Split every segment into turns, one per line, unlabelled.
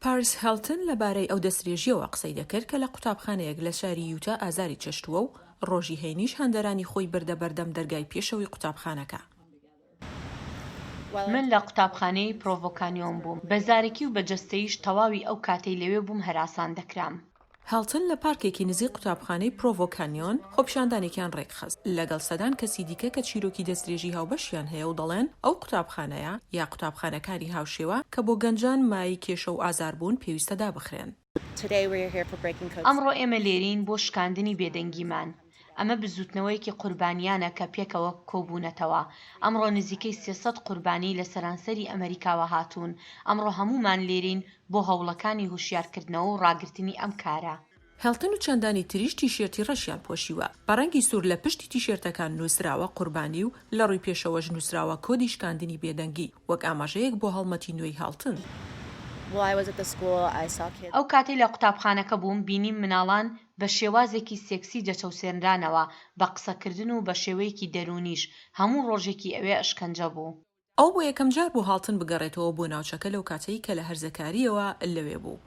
پاریس هیلتن لەبارەی ئەو دەستدرێژیەوە قسەی دەکرد کە لە قوتابخانەیەک لە شاری یوتا ئازاری چەشتووە و ڕۆژی هەینیش هەندەرانی خۆی بردە بەردەم دەرگای پێشەوەی قوتابخانەکە.
من لە قوتابخانەی پرۆڤۆ کانیۆن بووم. بەزارێکی و بەجەستەییش تەواوی ئەو کاتەی لەوێ بووم هەراسان دەکرام.
هیلتن لە پارکێکی نزیک قوتابخانەی پرۆڤۆ کانیۆن خۆپیشاندانێکیان ڕێکخست لەگەڵ سەدان کەسی دیکە کە چیرۆکی دەستدرێژی هاوبەشیان هەیە و دەڵێن ئەو قوتابخانەیە یا قوتابخانەکانی هاوشێوە کە بۆ گەنجان، مایەی، کێشە و ئازار بوون پێویستە دابخرێن.
ئەمڕۆ ئێمە لێرین بۆ شکاندنی بێدەنگیمان. ئەمە بزوتنەوەیەکی قوربانیانە کە پێکەوە کۆبوونەتەوە. ئەمڕۆ نزیکەی 300 قوربانی لە سەرانسەری ئەمەریکاوە هاتوون. ئەمڕۆ هەمومان لێرین بۆ هەوڵەکانی هوشیارکردنەوە و ڕاگررتنی ئەم کارە.
هیلتن و چەندانی تریش تیشێرتی ڕەشیان پۆشیوە. بەڕەنگی سوور لە پشتی تیشێرتەکان نووسراوە قوربانی و لە ڕووی پێشەوەش نووسراوە کۆدی شکاندنی بێدەنگی وەک ئاماژەیەک بۆ هەڵمەتی نوێی هیلتن.
ئەو کاتەی لە قوتابخانەکە بووم بینیم مناڵان بە شێوازێکی سێکسی دەچەوسێنرانەوە بە قسەکردن و بە شێوەیەکی دەرونیش. هەموو ڕۆژێکی ئەوێ ئەشکەنجە بوو.
ئەو بۆ یەکەم جار بۆ هیلتن بگەڕێتەوە بۆ ناوچەکە لەو کاتەی کە لە هەرزەکاریەوە لەوێ بوو.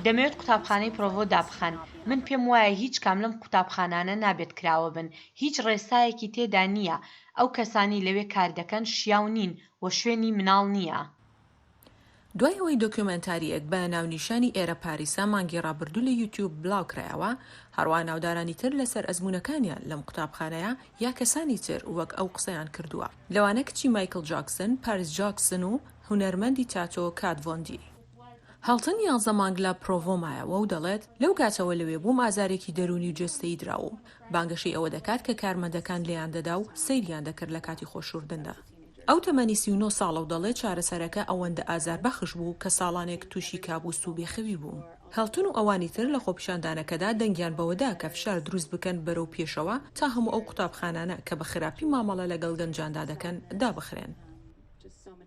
دەمەوێت قوتابخانەی پرۆڤۆ دابخەن. من پێم وایە هیچ کام لەم قوتابخانانە نابێت کراوە بن. هیچ ڕێسایەکی تێدا نییە. ئەو کەسانی لەوێ کار دەکەن شیاو نین و شوێنی مناڵ نییە.
دوای ئەوەی دۆکیۆمەنتاریەک بە ناونیشانی ئێرە پاریسا مانگی ڕابردوو لە یوتیوب بڵاوکرایەوە، هەروە ناودارانی تر لەسەر ئەزموونەکانیان لەم قوتابخانەیە یا کەسانی تر وەک ئەو قسەیان کردووە، لەوانە کچی مایکل جاکسن، پاریس جاکسن و هونەرمەندی تاتۆ کاتڤۆندی. هیلتن 11 مانگ لە پرۆڤۆ مایەوە و دەڵێت لەو کاتەوە لەوێ بووم ئازارێکی دەرونی و جەستەیی دراوم. بانگەشەی ئەوە دەکات کە کارمەندەکان لێیان دەدا و سەیریان دەکرد لە کاتی خۆشوردندا. ئەو تەمەنی 39 ساڵە و دەڵێت چارەسەرەکە ئەوەندە ئازار بەخش بوو کە ساڵانێک تووشی کابوس و بێخەوی بووم. هیلتن و ئەوانی تر لە خۆپیشاندانەکەدا دەنگیان بەوەدا کە فشار دروست بکەن بەرەو پێشەوە تا هەموو ئەو قوتابخانانە کە بە خراپی مامەڵە لەگەڵ گەنجاندا دەکەن دابخرێن.